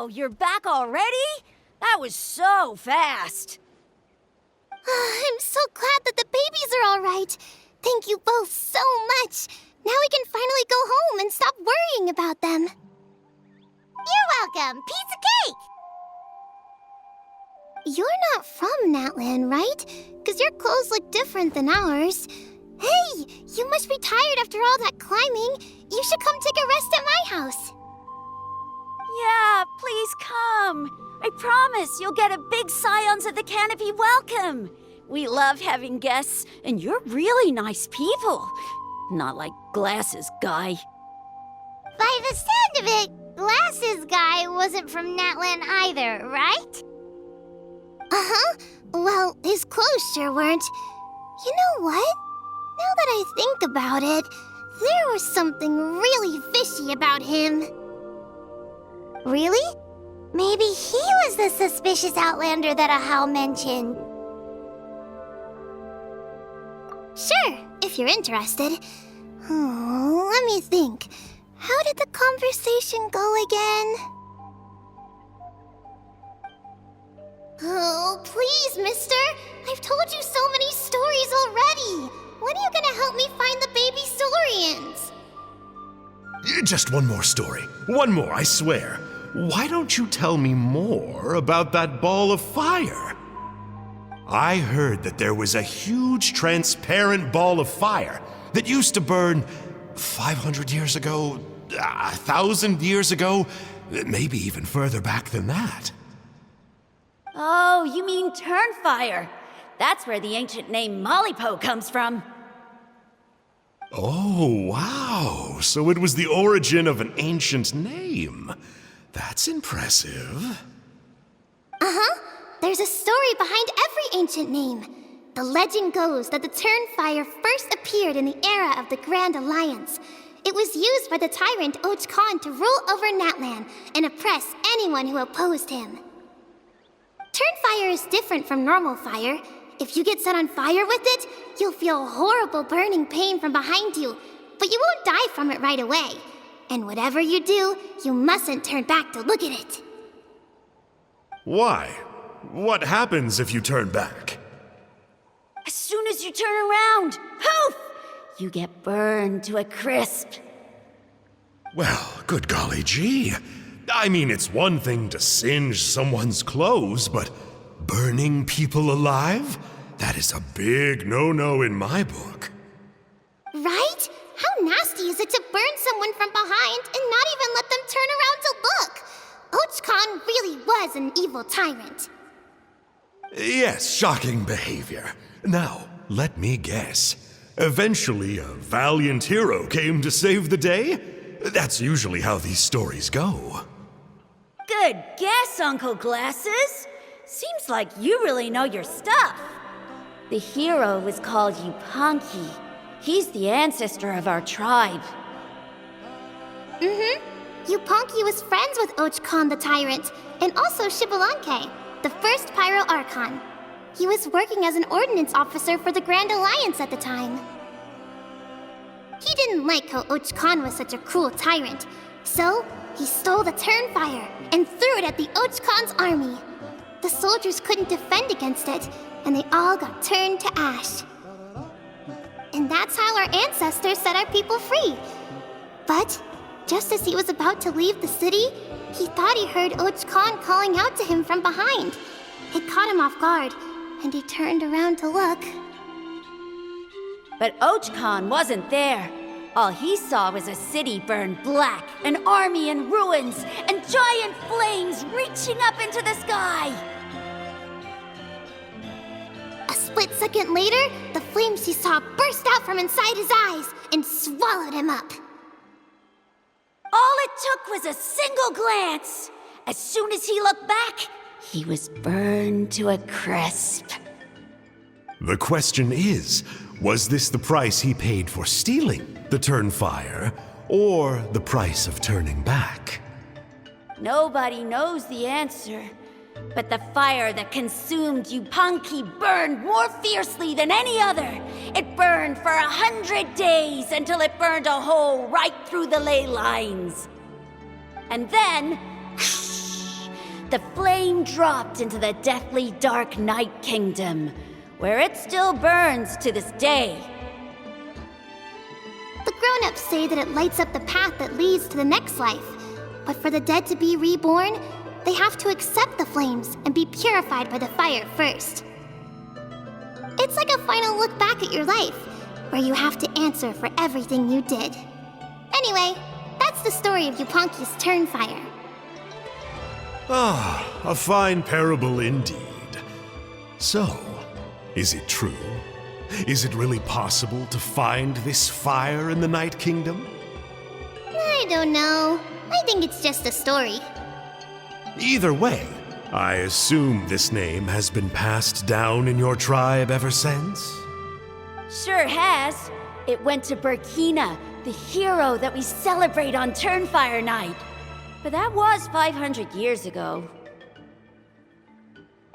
Wow, you're back already? That was so fast. I'm so glad that the babies are all right. Thank you both so much. Now we can finally go home and stop worrying about them. You're welcome. Pizza cake! You're not from Natlan, right? Because your clothes look different than ours. Hey, you must be tired after all that climbing. You should come take a rest at my house. Yeah, please come. I promise you'll get a big Scions of the Canopy welcome. We love having guests, and you're really nice people. Not like Glasses Guy. By the sound of it, Glasses Guy wasn't from Natlan either, right? Uh-huh. Well, his clothes sure weren't. You know what? Now that I think about it, there was something really fishy about him. Really? Maybe he was the suspicious outlander that Ahau mentioned. Sure, if you're interested. Oh, let me think. How did the conversation go again? Oh, please, mister. I've told you so many stories already. When are you gonna help me find the baby Saurians? Just one more story. One more, I swear. Why don't you tell me more about that ball of fire? I heard that there was a huge transparent ball of fire that used to burn 500 years ago, 1,000 years ago, maybe even further back than that. Oh, you mean Turnfire. That's where the ancient name Mollypo comes from. Oh, wow. So it was the origin of an ancient name. That's impressive. Uh-huh. There's a story behind every ancient name. The legend goes that the Turnfire first appeared in the era of the Grand Alliance. It was used by the tyrant Och Khan to rule over Natlan and oppress anyone who opposed him. Turnfire is different from normal fire. If you get set on fire with it, you'll feel horrible burning pain from behind you, but you won't die from it right away. And whatever you do, you mustn't turn back to look at it. Why? What happens if you turn back? As soon as you turn around, poof! You get burned to a crisp. Well, good golly gee. I mean, it's one thing to singe someone's clothes, but burning people alive? That is a big no-no in my book. Right? How nasty is it to burn someone from behind and not even let them turn around to look? Och Khan really was an evil tyrant. Yes, shocking behavior. Now, let me guess. Eventually, a valiant hero came to save the day? That's usually how these stories go. Good guess, Uncle Glasses. Seems like you really know your stuff. The hero was called Yupanqui. He's the ancestor of our tribe. Yupanqui was friends with Och Khan the Tyrant, and also Shibalanke, the first Pyro Archon. He was working as an ordnance officer for the Grand Alliance at the time. He didn't like how Och Khan was such a cruel tyrant, so he stole the Turnfire and threw it at the Och Khan's army. The soldiers couldn't defend against it, and they all got turned to ash. And that's how our ancestors set our people free. But just as he was about to leave the city, he thought he heard Och Khan calling out to him from behind. It caught him off guard, and he turned around to look. But Och Khan wasn't there. All he saw was a city burned black, an army in ruins, and giant flames reaching up into the sky. A split second later, the flames he saw burst out from inside his eyes and swallowed him up. All it took was a single glance. As soon as he looked back, he was burned to a crisp. The question is, was this the price he paid for stealing the Turnfire, or the price of turning back? Nobody knows the answer, but the fire that consumed Yupanqui burned more fiercely than any other. It burned for 100 days until it burned a hole right through the ley lines. And then, the flame dropped into the deathly dark Night Kingdom, where it still burns to this day. The grown-ups say that it lights up the path that leads to the next life. But for the dead to be reborn, they have to accept the flames and be purified by the fire first. It's like a final look back at your life, where you have to answer for everything you did. Anyway, that's the story of Yupanki's Turnfire. Ah, a fine parable indeed. So, is it true? Is it really possible to find this fire in the Night Kingdom? I don't know. I think it's just a story. Either way, I assume this name has been passed down in your tribe ever since? Sure has. It went to Burkina, the hero that we celebrate on Turnfire Night. But that was 500 years ago.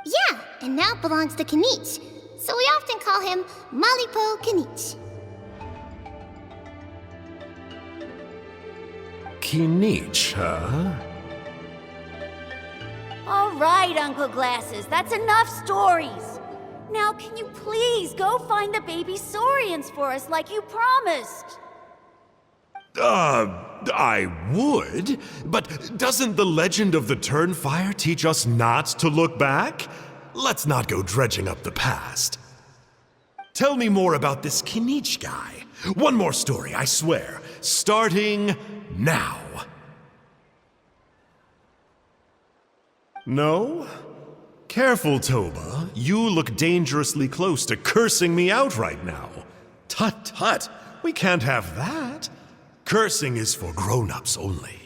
Yeah, and now it belongs to Kanich. So we often call him Malipo Kanich. Kinich, huh? All right, Uncle Glasses, that's enough stories. Now, can you please go find the baby Saurians for us like you promised? I would, but doesn't the legend of the Turnfire teach us not to look back? Let's not go dredging up the past. Tell me more about this Kinich guy. One more story, I swear. Starting now. No? Careful, Toba. You look dangerously close to cursing me out right now. Tut tut, we can't have that. Cursing is for grown-ups only.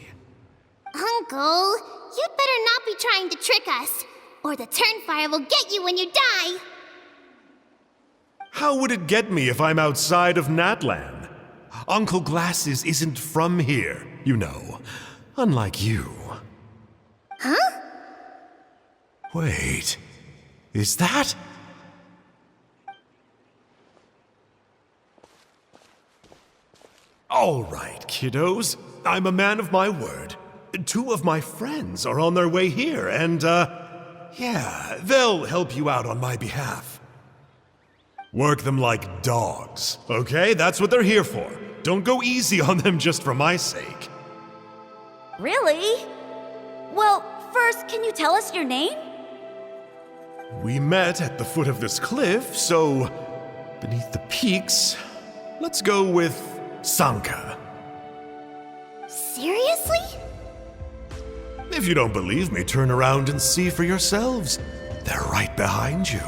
Uncle, you'd better not be trying to trick us, or the Turnfire will get you when you die. How would it get me if I'm outside of Natlan? Uncle Glasses isn't from here, you know. Unlike you. Huh? Wait, is that? All right, kiddos. I'm a man of my word. 2 of my friends are on their way here, and, yeah, they'll help you out on my behalf. Work them like dogs, okay? That's what they're here for. Don't go easy on them just for my sake. Really? Well, first, can you tell us your name? We met at the foot of this cliff, so beneath the peaks, let's go with Sanka. Seriously? If you don't believe me, turn around and see for yourselves. They're right behind you.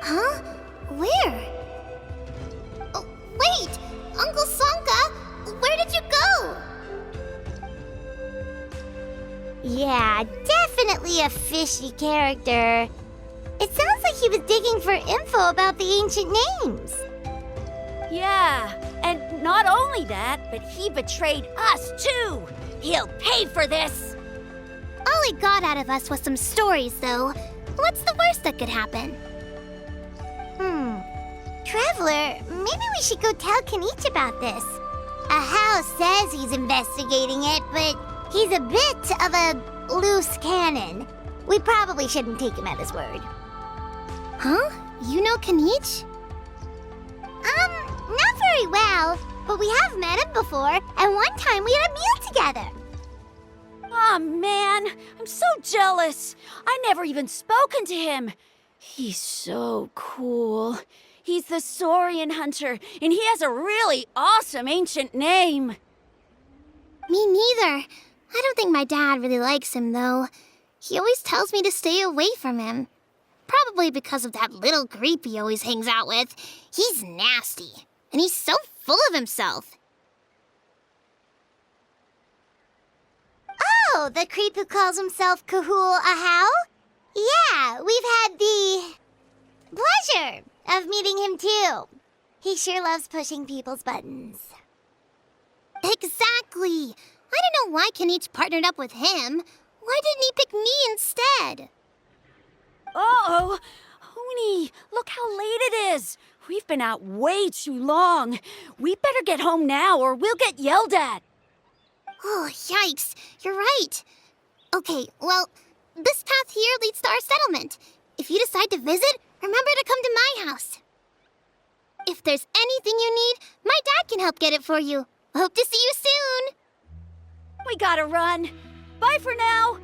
Huh? Where? Oh, wait! Uncle Sanka, where did you go? Yeah, definitely a fishy character. It sounds like he was digging for info about the ancient names. Yeah, and not only that, but he betrayed us too. He'll pay for this. All he got out of us was some stories, though. What's the worst that could happen? Traveler, maybe we should go tell Kanich about this. Ahau says he's investigating it, but he's a bit of a loose cannon. We probably shouldn't take him at his word. Huh? You know Kanich? Not very well, but we have met him before, and one time we had a meal together. Aw, man, I'm so jealous. I never even spoken to him. He's so cool. He's the Saurian hunter, and he has a really awesome ancient name. Me neither. I don't think my dad really likes him, though. He always tells me to stay away from him. Probably because of that little creep he always hangs out with. He's nasty, and he's so full of himself. Oh, the creep who calls himself Kahul Ahau? Yeah, we've had the pleasure of meeting him too. He sure loves pushing people's buttons. Exactly. I don't know why Kanich partnered up with him. Why didn't he pick me instead? Uh-oh. Honey, look how late it is. We've been out way too long. We better get home now or we'll get yelled at. Oh, yikes. You're right. Okay, well, This path here leads to our settlement. If you decide to visit, remember to come to my house. If there's anything you need, my dad can help get it for you. Hope to see you soon! We gotta run. Bye for now.